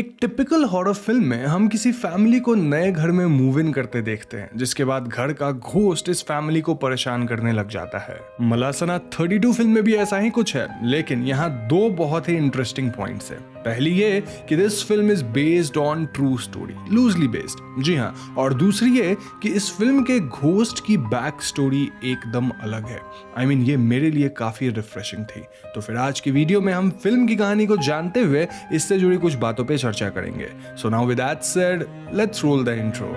एक typical horror film में हम किसी फैमिली को नए घर में मूव इन करते देखते हैं, जिसके बाद घर का घोस्ट इस फैमिली को परेशान करने लग जाता है। मलासना 32 फिल्म में भी ऐसा ही कुछ है, लेकिन यहाँ दो बहुत ही इंटरेस्टिंग पॉइंट्स है। पहली ये कि this film is based on true story, loosely based, जी हाँ, और दूसरी ये कि इस फिल्म के घोस्ट की बैक स्टोरी एकदम अलग है। I mean, ये मेरे लिए काफी रिफ्रेशिंग थी। तो फिर आज की वीडियो में हम फिल्म की कहानी को जानते हुए इससे जुड़ी कुछ बातों पे चर्चा करेंगे। So now with that said, let's roll the intro.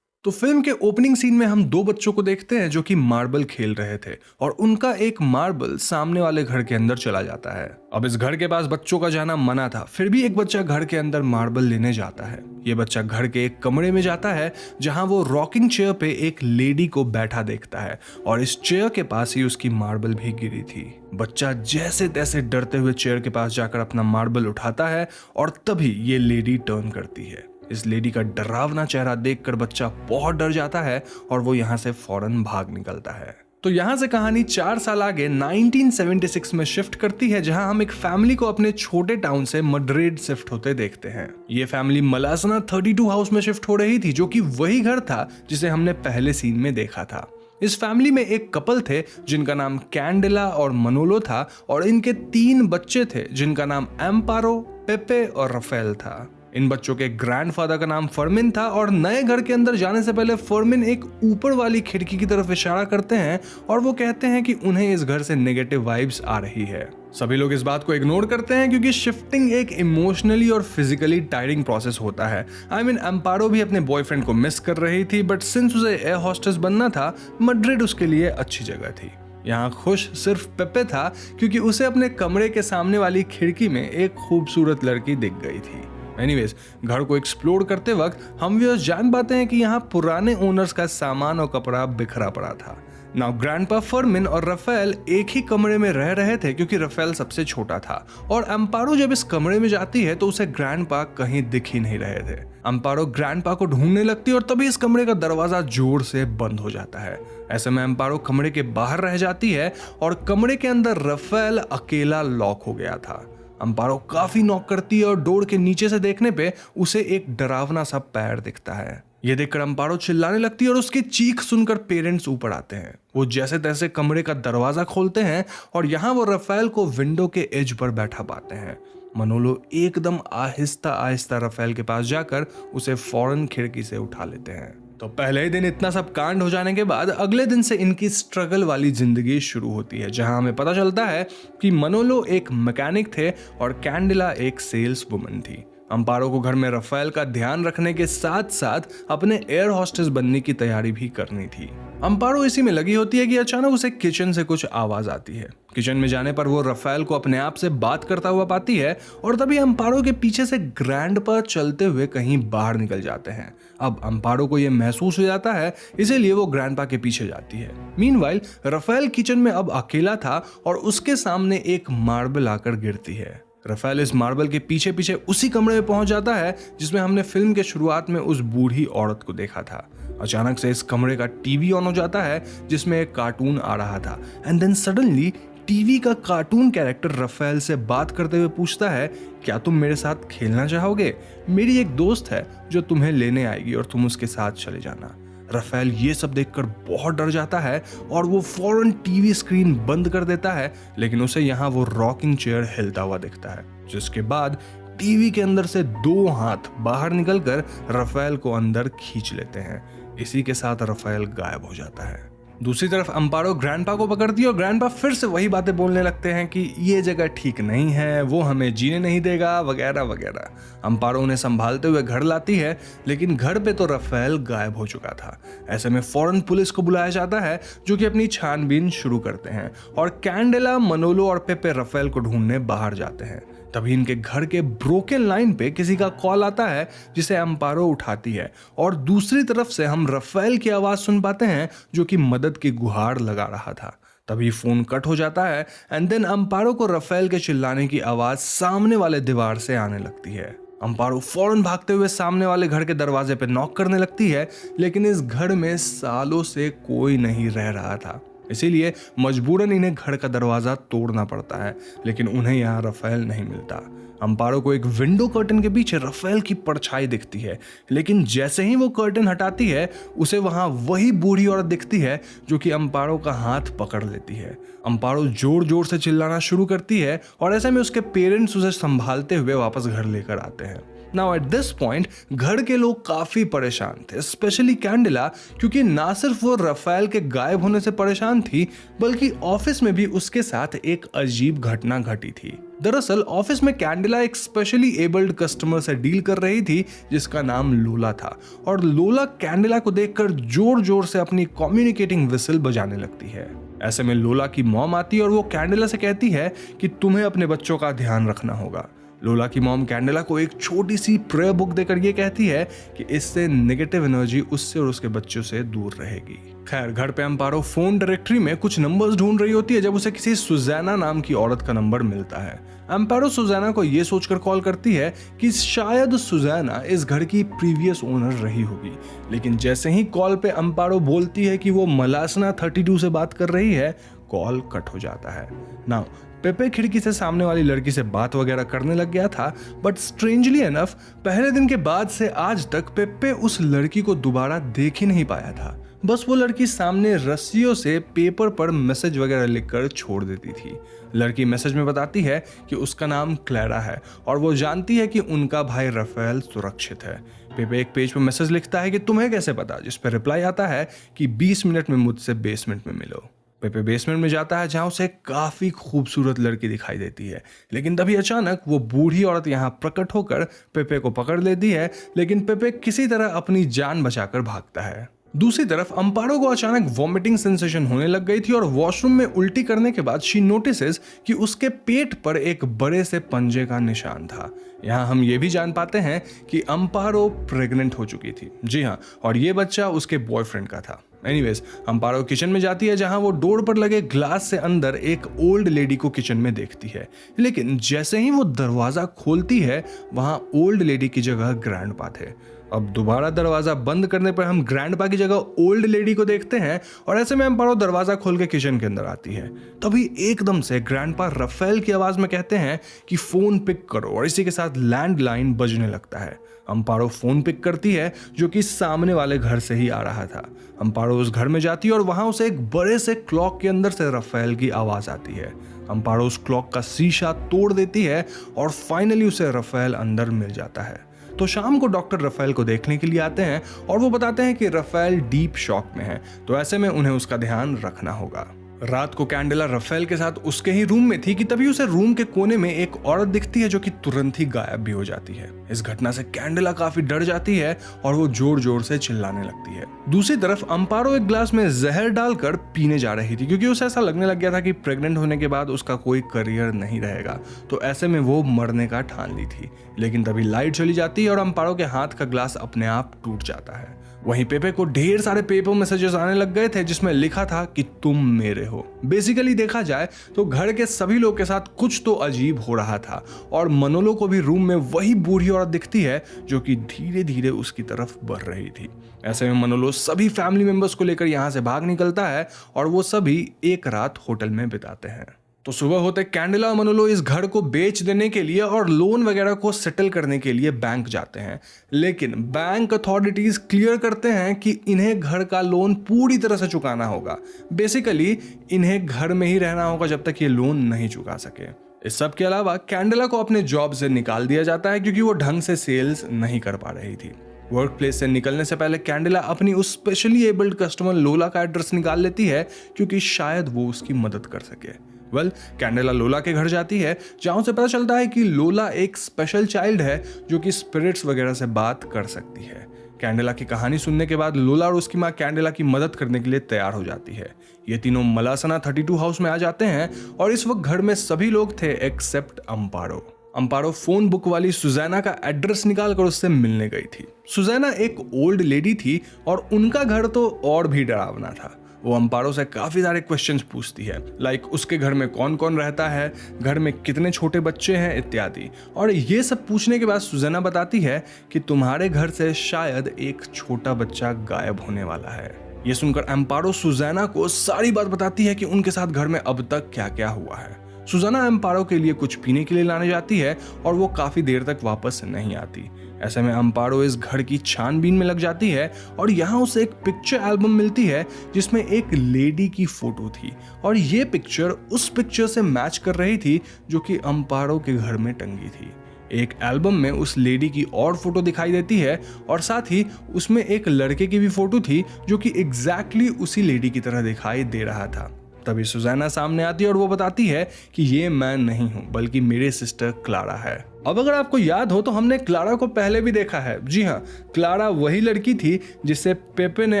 तो फिल्म के ओपनिंग सीन में हम दो बच्चों को देखते हैं जो कि मार्बल खेल रहे थे और उनका एक मार्बल सामने वाले घर के अंदर चला जाता है। अब इस घर के पास बच्चों का जाना मना था, फिर भी एक बच्चा घर के अंदर मार्बल लेने जाता है। ये बच्चा घर के एक कमरे में जाता है जहां वो रॉकिंग चेयर पे एक लेडी को बैठा देखता है और इस चेयर के पास ही उसकी मार्बल भी गिरी थी। बच्चा जैसे तैसे डरते हुए चेयर के पास जाकर अपना मार्बल उठाता है और तभी ये लेडी टर्न करती है। इस लेडी का डरावना चेहरा देखकर बच्चा बहुत डर जाता है और वो यहाँ से फौरन भाग निकलता है। तो यहाँ से कहानी 4 साल आगे 1976 में शिफ्ट करती है, जहां हम एक फैमिली को अपने छोटे टाउन से मड्रिड शिफ्ट होते देखते हैं। ये फैमिली मलासना 32 हाउस में शिफ्ट हो रही थी, जो कि वही घर था जिसे हमने पहले सीन में देखा था। इस फैमिली में एक कपल थे जिनका नाम कैंडेला और मनोलो था और इनके 3 बच्चे थे जिनका नाम एम्पारो, पेपे और रफेल था। इन बच्चों के ग्रैंडफादर का नाम फर्मिन था और नए घर के अंदर जाने से पहले फर्मिन एक ऊपर वाली खिड़की की तरफ इशारा करते हैं और वो कहते हैं कि उन्हें इस घर से नेगेटिव वाइब्स आ रही है। सभी लोग इस बात को इग्नोर करते हैं क्योंकि शिफ्टिंग एक इमोशनली और फिजिकली टायरिंग प्रोसेस होता है। एम्पारो भी अपने बॉयफ्रेंड को मिस कर रही थी, बट सिंस उसे एयर होस्टेस बनना था, मड्रिड उसके लिए अच्छी जगह थी। यहाँ खुश सिर्फ पेपे था क्योंकि उसे अपने कमरे के सामने वाली खिड़की में एक खूबसूरत लड़की दिख गई थी। एनीवेज, घर को एक्सप्लोर करते वक्त हम व्यूअर्स जान पाते हैं कि यहाँ पुराने ओनर्स का सामान और कपड़ा बिखरा पड़ा था। नाउ ग्रैंडपा फर्मिन और रफेल एक ही कमरे में रह रहे थे क्योंकि रफेल सबसे छोटा था और एम्पारो जब इस कमरे में जाती है तो उसे ग्रैंडपा कहीं दिख ही नहीं रहे थे। एम्पारो ग्रैंडपा को ढूंढने लगती है और तभी इस कमरे का दरवाजा जोर से बंद हो जाता है। ऐसे में एम्पारो कमरे के बाहर रह जाती है और कमरे के अंदर रफेल अकेला लॉक हो गया था। एम्पारो काफी नॉक करती है और डोर के नीचे से देखने पे उसे एक डरावना सा पैर दिखता है। ये देखकर एम्पारो चिल्लाने लगती है और उसकी चीख सुनकर पेरेंट्स ऊपर आते हैं। वो जैसे तैसे कमरे का दरवाजा खोलते हैं और यहाँ वो रफेल को विंडो के एज पर बैठा पाते हैं। मनोलो एकदम आहिस्ता आहिस्ता रफेल के पास जाकर उसे फौरन खिड़की से उठा लेते हैं। तो पहले ही दिन इतना सब कांड हो जाने के बाद अगले दिन से इनकी स्ट्रगल वाली जिंदगी शुरू होती है, जहां हमें पता चलता है कि मनोलो एक मैकेनिक थे और कैंडेला एक सेल्स वुमन थी। एम्पारो को घर में रफेल का ध्यान रखने के साथ साथ अपने एयर होस्टेस बनने की तैयारी भी करनी थी। एम्पारो इसी में लगी होती है कि अचानक उसे किचन से कुछ आवाज आती है। किचन में जाने पर वो रफेल को अपने आप से बात करता हुआ पाती है और तभी एम्पारो के पीछे से ग्रैंडपा चलते हुए कहीं बाहर निकल जाते हैं। अब एम्पारो को यह महसूस हो जाता है, इसीलिए वो ग्रैंडपा के पीछे जाती है। मीनवाइल रफेल किचन में अब अकेला था और उसके सामने एक मार्बल आकर गिरती है। रफेल इस मार्बल के पीछे पीछे उसी कमरे में पहुंच जाता है जिसमें हमने फिल्म के शुरुआत में उस बूढ़ी औरत को देखा था। अचानक से इस कमरे का टीवी ऑन हो जाता है जिसमें एक कार्टून आ रहा था एंड देन सडनली टीवी का कार्टून कैरेक्टर रफेल से बात करते हुए पूछता है, क्या तुम मेरे साथ खेलना चाहोगे? मेरी एक दोस्त है जो तुम्हें लेने आएगी और तुम उसके साथ चले जाना। रफेल ये सब देखकर बहुत डर जाता है और वो फौरन टीवी स्क्रीन बंद कर देता है, लेकिन उसे यहाँ वो रॉकिंग चेयर हिलता हुआ दिखता है, जिसके बाद टीवी के अंदर से 2 हाथ बाहर निकलकर रफेल को अंदर खींच लेते हैं। इसी के साथ रफेल गायब हो जाता है। दूसरी तरफ एम्पारो ग्रैंडपा को पकड़ती है और ग्रैंडपा फिर से वही बातें बोलने लगते हैं कि ये जगह ठीक नहीं है, वो हमें जीने नहीं देगा, वगैरह वगैरह। एम्पारो उन्हें संभालते हुए घर लाती है, लेकिन घर पे तो रफेल गायब हो चुका था। ऐसे में फौरन पुलिस को बुलाया जाता है, जो कि अपनी छानबीन शुरू करते हैं और कैंडेला, मनोलो और पेपे रफेल को ढूंढने बाहर जाते हैं। तभी इनके घर के ब्रोकन लाइन पे किसी का कॉल आता है जिसे एम्पारो उठाती है और दूसरी तरफ से हम रफेल की आवाज सुन पाते हैं जो कि मदद की गुहार लगा रहा था। तभी फोन कट हो जाता है एंड देन एम्पारो को रफेल के चिल्लाने की आवाज सामने वाले दीवार से आने लगती है। अम्पारो फौरन भागते हुए सामने वाले घर के दरवाजे पे नॉक करने लगती है, लेकिन इस घर में सालों से कोई नहीं रह रहा था, इसीलिए मजबूरन इन्हें घर का दरवाजा तोड़ना पड़ता है। लेकिन उन्हें यहाँ रफेल नहीं मिलता। अम्पारो को एक विंडो कर्टन के पीछे रफेल की परछाई दिखती है, लेकिन जैसे ही वो कर्टन हटाती है उसे वहां वही बूढ़ी औरत दिखती है जो कि अम्पारो का हाथ पकड़ लेती है। अम्पारो जोर जोर से चिल्लाना शुरू करती है और ऐसे में उसके पेरेंट्स उसे संभालते हुए वापस घर लेकर आते हैं। नाउ एट दिस पॉइंट घर के लोग काफी परेशान थे, स्पेशली कैंडिला, क्योंकि ना सिर्फ वो रफेल के गायब होने से परेशान थी, बल्कि ऑफिस में भी उसके साथ एक अजीब घटना घटी थी। दरअसल ऑफिस में कैंडिला एक स्पेशली एबल्ड कस्टमर से डील कर रही थी जिसका नाम लोला था, और लोला कैंडिला को देखकर जोर जोर से अपनी कम्युनिकेटिंग विसल बजाने लगती है। ऐसे में लोला की मॉम आती है और वो कैंडिला से कहती है कि तुम्हें अपने बच्चों का ध्यान रखना होगा। लोला की मॉम कैंडिला को एक छोटी सी प्रेयर बुक देकर ये कहती है कि इससे नेगेटिव एनर्जी उससे और उसके बच्चों से दूर रहेगी। खैर, घर पे अम्पारो फोन डायरेक्टरी में कुछ नंबर्स ढूंढ रही होती है जब उसे किसी सुजैना नाम की औरत का नंबर मिलता है। अम्पारो सुजैना को ये सोचकर कॉल करती है कि शायद सुजैना इस घर की प्रीवियस ओनर रही होगी, लेकिन जैसे ही कॉल पे अम्पारो बोलती है कि वो मलासना 32 से बात कर रही है, कॉल कट हो जाता है। नाउ पेपे खिड़की से सामने वाली लड़की से बात वगैरह करने लग गया था, बट स्ट्रेंजली एनफ पहले दिन के बाद से आज तक पेपे उस लड़की को दोबारा देख ही नहीं पाया था। बस वो लड़की सामने रस्सियों से पेपर पर मैसेज वगैरह लिखकर छोड़ देती थी। लड़की मैसेज में बताती है कि उसका नाम क्लैरा है और वो जानती है कि उनका भाई रफेल सुरक्षित है। पेपे एक पेज पर मैसेज लिखता है कि तुम्हें कैसे पता, जिस पर रिप्लाई आता है कि 20 मिनट में मुझसे बेसमेंट में मिलो। पेपे बेसमेंट में जाता है जहां उसे काफी खूबसूरत लड़की दिखाई देती है, लेकिन तभी अचानक वो बूढ़ी औरत यहां प्रकट होकर पेपे को पकड़ लेती है, लेकिन पेपे किसी तरह अपनी जान बचाकर भागता है। दूसरी तरफ अम्पारो को अचानक वॉमिटिंग सेंसेशन होने लग गई थी और वॉशरूम में उल्टी करने के बाद शी नोटिसेस कि उसके पेट पर एक बड़े से पंजे का निशान था। यहाँ हम ये भी जान पाते हैं कि अम्पारो प्रेग्नेंट हो चुकी थी। जी हाँ, और ये बच्चा उसके बॉयफ्रेंड का था। एनीवेज, अम्पारो किचन में जाती है जहां वो डोर पर लगे ग्लास से अंदर एक ओल्ड लेडी को किचन में देखती है, लेकिन जैसे ही वो दरवाजा खोलती है वहां ओल्ड लेडी की जगह ग्रैंडपा थे। अब दोबारा दरवाजा बंद करने पर हम ग्रैंडपा की जगह ओल्ड लेडी को देखते हैं और ऐसे में अम्पारो दरवाजा खोल के किचन के अंदर आती है। तभी एकदम से ग्रैंडपा रफेल की आवाज में कहते हैं कि फोन पिक करो और इसी के साथ लैंडलाइन बजने लगता है। अम्पारो फोन पिक करती है जो कि सामने वाले घर से ही आ रहा था। अम्पारो उस घर में जाती है और वहां उसे एक बड़े से क्लॉक के अंदर से रफेल की आवाज आती है। अम्पारो उस क्लॉक का शीशा तोड़ देती है और फाइनली उसे रफेल अंदर मिल जाता है। तो शाम को डॉक्टर रफेल को देखने के लिए आते हैं और वो बताते हैं कि रफेल डीप शॉक में है, तो ऐसे में उन्हें उसका ध्यान रखना होगा। रात को कैंडिला रफेल के साथ उसके ही रूम में थी कि तभी उसे रूम के कोने में एक औरत दिखती है जो कि तुरंत ही गायब भी हो जाती है। इस घटना से कैंडिला काफी डर जाती है और वो जोर जोर से चिल्लाने लगती है। दूसरी तरफ अम्पारो एक ग्लास में जहर डालकर पीने जा रही थी क्योंकि उसे ऐसा लगने लग गया था कि प्रेग्नेंट होने के बाद उसका कोई करियर नहीं रहेगा, तो ऐसे में वो मरने का ठान ली थी। लेकिन तभी लाइट चली जाती है और अम्पारो के हाथ का ग्लास अपने आप टूट जाता है। वहीं पेपे को ढेर सारे पेपर मैसेजेस आने लग गए थे जिसमें लिखा था कि तुम मेरे हो। बेसिकली देखा जाए तो घर के सभी लोग के साथ कुछ तो अजीब हो रहा था और मनोलो को भी रूम में वही बूढ़ी औरत दिखती है जो कि धीरे धीरे उसकी तरफ बढ़ रही थी। ऐसे में मनोलो सभी फैमिली मेंबर्स को लेकर यहाँ से भाग निकलता है और वो सभी एक रात होटल में बिताते हैं। तो सुबह होते कैंडिला और मनोलो इस घर को बेच देने के लिए और लोन वगैरह को सेटल करने के लिए बैंक जाते हैं, लेकिन बैंक अथॉरिटीज क्लियर करते हैं कि इन्हें घर का लोन पूरी तरह से चुकाना होगा। बेसिकली इन्हें घर में ही रहना होगा जब तक ये लोन नहीं चुका सके। इस सब के अलावा कैंडिला को अपने जॉब से निकाल दिया जाता है क्योंकि वो ढंग से सेल्स नहीं कर पा रही थी। वर्क प्लेस से निकलने से पहले कैंडिला अपनी उस स्पेशली एबल्ड कस्टमर लोला का एड्रेस निकाल लेती है क्योंकि शायद वो उसकी मदद कर सके। कैंडिला लोला के घर जाती है जहां से पता चलता है कि लोला एक स्पेशल चाइल्ड है जो कि स्पिरिट्स वगैरह से बात कर सकती है। कैंडिला की कहानी सुनने के बाद लोला और उसकी मां कैंडिला की मदद करने के लिए तैयार हो जाती है। ये तीनों मलासना 32 हाउस में आ जाते हैं और इस वक्त घर में सभी लोग थे एक्सेप्ट अम्पारो। अम्पारो फोन बुक वाली सुजैना का एड्रेस निकालकर उससे मिलने गई थी। सुजैना एक ओल्ड लेडी थी और उनका घर तो और भी डरावना था। वो अम्पारो से काफ़ी सारे क्वेश्चंस पूछती है, लाइक उसके घर में कौन कौन रहता है, घर में कितने छोटे बच्चे हैं इत्यादि। और ये सब पूछने के बाद सुज़ैना बताती है कि तुम्हारे घर से शायद एक छोटा बच्चा गायब होने वाला है। ये सुनकर एम्पारो सुज़ैना को सारी बात बताती है कि उनके साथ घर में अब तक क्या क्या हुआ है। सुज़ैना एम्पारो के लिए कुछ पीने के लिए लाने जाती है और वो काफ़ी देर तक वापस नहीं आती। ऐसे में एम्पारो इस घर की छानबीन में लग जाती है और यहाँ उसे एक पिक्चर एल्बम मिलती है जिसमें एक लेडी की फोटो थी और ये पिक्चर उस पिक्चर से मैच कर रही थी जो कि एम्पारो के घर में टंगी थी। एक एल्बम में उस लेडी की और फोटो दिखाई देती है और साथ ही उसमें एक लड़के की भी फोटो थी जो कि एग्जैक्टली उसी लेडी की तरह दिखाई दे रहा था। तभी सुज़ैना सामने आती है और वो बताती है कि ये मैं नहीं हूं बल्कि मेरी सिस्टर क्लारा है। अब अगर आपको याद हो तो हमने क्लारा को पहले भी देखा है। जी हाँ, क्लारा वही लड़की थी जिससे पेपे ने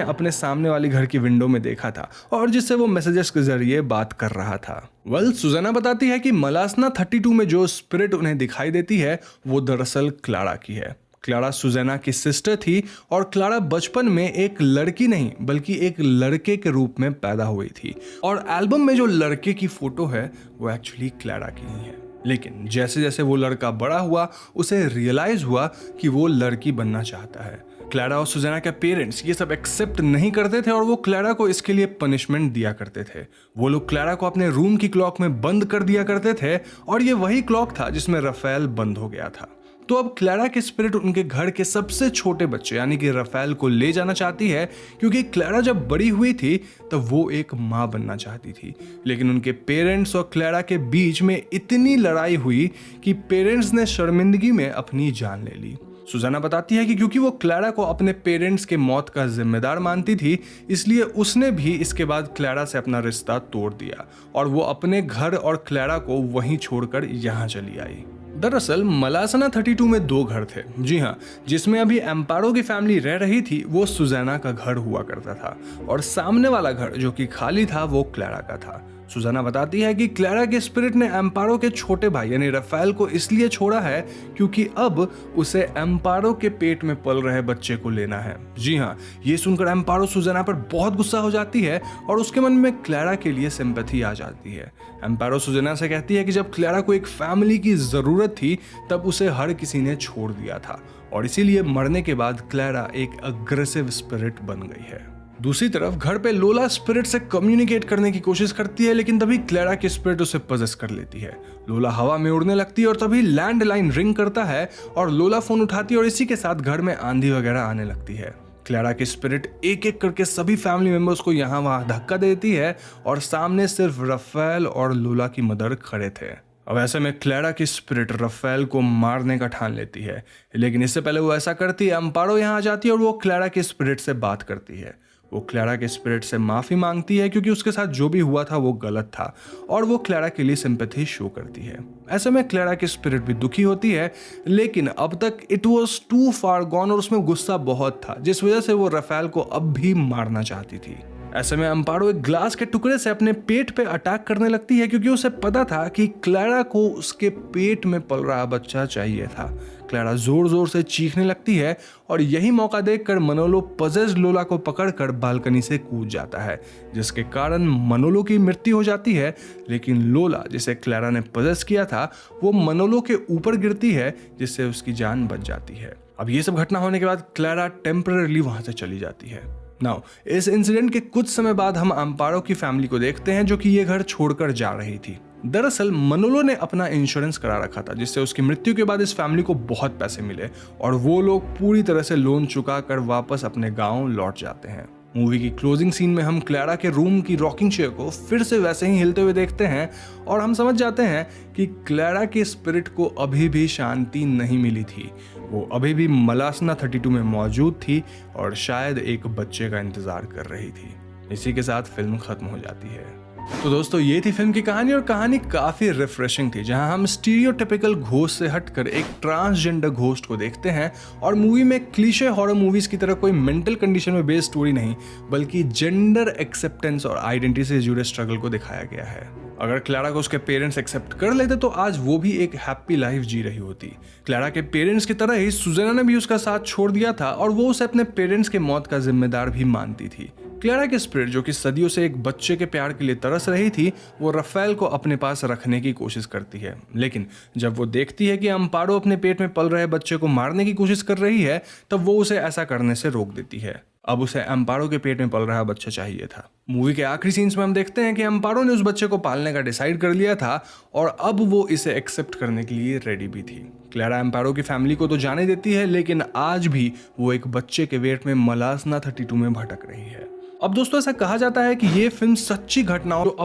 अपने सामने वाली घर की विंडो में देखा था और जिससे वो मैसेजेस के जरिए बात कर रहा था। सुज़ैना बताती है कि मलासना 32 में जो स्पिरिट उन्हें दिखाई देती है वो दरअसल क्लारा की है। क्लारा सुज़ैना की सिस्टर थी और क्लारा बचपन में एक लड़की नहीं बल्कि एक लड़के के रूप में पैदा हुई थी और एल्बम में जो लड़के की फोटो है वो एक्चुअली क्लारा की ही है। लेकिन जैसे जैसे वो लड़का बड़ा हुआ उसे रियलाइज हुआ कि वो लड़की बनना चाहता है। क्लारा और सुज़ैना के पेरेंट्स ये सब एक्सेप्ट नहीं करते थे और वो क्लारा को इसके लिए पनिशमेंट दिया करते थे। वो लोग क्लारा को अपने रूम की क्लॉक में बंद कर दिया करते थे और ये वही क्लॉक था जिसमें रफेल बंद हो गया था। तो अब क्लारा की स्पिरिट उनके घर के सबसे छोटे बच्चे यानी कि रफेल को ले जाना चाहती है क्योंकि क्लारा जब बड़ी हुई थी तब वो एक माँ बनना चाहती थी। लेकिन उनके पेरेंट्स और क्लारा के बीच में इतनी लड़ाई हुई कि पेरेंट्स ने शर्मिंदगी में अपनी जान ले ली। सुज़ैना बताती है कि क्योंकि वो क्लारा को अपने पेरेंट्स के मौत का जिम्मेदार मानती थी इसलिए उसने भी इसके बाद क्लारा से अपना रिश्ता तोड़ दिया और वो अपने घर और क्लारा को वहीं छोड़कर यहाँ चली आई। दरअसल मलासना 32 में 2 घर थे। जी हाँ, जिसमें अभी एम्पारो की फैमिली रह रही थी वो सुज़ैना का घर हुआ करता था और सामने वाला घर जो कि खाली था वो क्लारा का था। सुज़ैना बताती है कि क्लारा के स्पिरिट ने एम्पारो के छोटे भाई यानी रफेल को इसलिए छोड़ा है क्योंकि अब उसे एम्पारो के पेट में पल रहे बच्चे को लेना है। जी हाँ, ये सुनकर एम्पारो सुज़ैना पर बहुत गुस्सा हो जाती है और उसके मन में क्लारा के लिए सिंपैथी आ जाती है। एम्पारो सुज़ैना से कहती है कि जब क्लारा को एक फैमिली की ज़रूरत थी तब उसे हर किसी ने छोड़ दिया था और इसीलिए मरने के बाद क्लारा एक अग्रेसिव स्पिरिट बन गई है। दूसरी तरफ घर पे लोला स्पिरिट से कम्युनिकेट करने की कोशिश करती है लेकिन तभी क्लारा की स्पिरिट उसे पजेस कर लेती है। लोला हवा में उड़ने लगती है और तभी लैंडलाइन रिंग करता है और लोला फोन उठाती है और इसी के साथ घर में आंधी वगैरह आने लगती है। क्लारा की स्पिरिट एक एक करके सभी फैमिली मेंबर्स को यहाँ वहाँ धक्का देती है और सामने सिर्फ रफेल और लोला की मदर खड़े थे। अब ऐसे में क्लारा की स्पिरिट रफेल को मारने का ठान लेती है, लेकिन इससे पहले वो ऐसा करती है एम्पारो यहाँ आ जाती है और वो क्लारा की स्पिरिट से बात करती है। वो क्लारा के स्पिरिट से माफ़ी मांगती है क्योंकि उसके साथ जो भी हुआ था वो गलत था और वो क्लारा के लिए सिंपैथी शो करती है। ऐसे में क्लारा की स्पिरिट भी दुखी होती है लेकिन अब तक it was too far gone और उसमें गुस्सा बहुत था जिस वजह से वो रफेल को अब भी मारना चाहती थी। ऐसे में एम्पारो एक ग्लास के टुकड़े से अपने पेट पे अटैक करने लगती है क्योंकि उसे पता था कि क्लारा को उसके पेट में पल रहा बच्चा चाहिए था। क्लारा जोर जोर से चीखने लगती है और यही मौका देखकर मनोलो पजेस्ड लोला को पकड़कर बालकनी से कूद जाता है जिसके कारण मनोलो की मृत्यु हो जाती है। लेकिन लोला जिसे क्लारा ने पजेस किया था वो मनोलो के ऊपर गिरती है जिससे उसकी जान बच जाती है। अब ये सब घटना होने के बाद क्लारा टेम्पररी वहां से चली जाती है। नाउ इस इंसिडेंट के कुछ समय बाद हम एम्पारो की फैमिली को देखते हैं जो कि ये घर छोड़कर जा रही थी। दरअसल मनोलो ने अपना इंश्योरेंस करा रखा था जिससे उसकी मृत्यु के बाद इस फैमिली को बहुत पैसे मिले और वो लोग पूरी तरह से लोन चुका कर वापस अपने गांव लौट जाते हैं। मूवी की क्लोजिंग सीन में हम क्लारा के रूम की रॉकिंग चेयर को फिर से वैसे ही हिलते हुए देखते हैं और हम समझ जाते हैं कि क्लारा के स्पिरिट को अभी भी शांति नहीं मिली थी। वो अभी भी मलासना 32 में मौजूद थी और शायद एक बच्चे का इंतजार कर रही थी। इसी के साथ फिल्म खत्म हो जाती है। तो दोस्तों ये थी फिल्म की कहानी और कहानी काफी रिफ्रेशिंग थी जहां हम स्टीरियोटिपिकल घोस्ट से हटकर एक ट्रांसजेंडर घोस्ट को देखते हैं और मूवी में क्लीशे हॉरर मूवीज की तरह कोई मेंटल कंडीशन में बेस्ड स्टोरी नहीं बल्कि जेंडर एक्सेप्टेंस और आइडेंटिटी से जुड़े स्ट्रगल को दिखाया गया है। अगर क्लारा को उसके पेरेंट्स एक्सेप्ट कर लेते तो आज वो भी एक हैप्पी लाइफ जी रही होती। क्लारा के पेरेंट्स की तरह ही सुजेना ने भी उसका साथ छोड़ दिया था और वो उसे अपने पेरेंट्स के मौत का जिम्मेदार भी मानती थी। क्लारा की स्पिरिट, जो कि सदियों से एक बच्चे के प्यार के लिए तरस रही थी, वो रफेल को अपने पास रखने की कोशिश करती है। लेकिन जब वो देखती है कि अम्पारो अपने पेट में पल रहे बच्चे को मारने की कोशिश कर रही है, तब वो उसे ऐसा करने से रोक देती है। अब उसे अम्पारो के पेट में पल रहा बच्चा चाहिए था। मूवी के आखिरी सीन्स में हम देखते हैं कि अम्पारो ने उस बच्चे को पालने का डिसाइड कर लिया था और अब वो इसे एक्सेप्ट करने के लिए रेडी भी थी। क्लारा अम्पारो की फैमिली को तो जाने देती है, लेकिन आज भी वो एक बच्चे के वेट में मलासना 32 में भटक रही है। अब दोस्तों, ऐसा कहा जाता है कि ये फिल्म सच्ची घटनाओं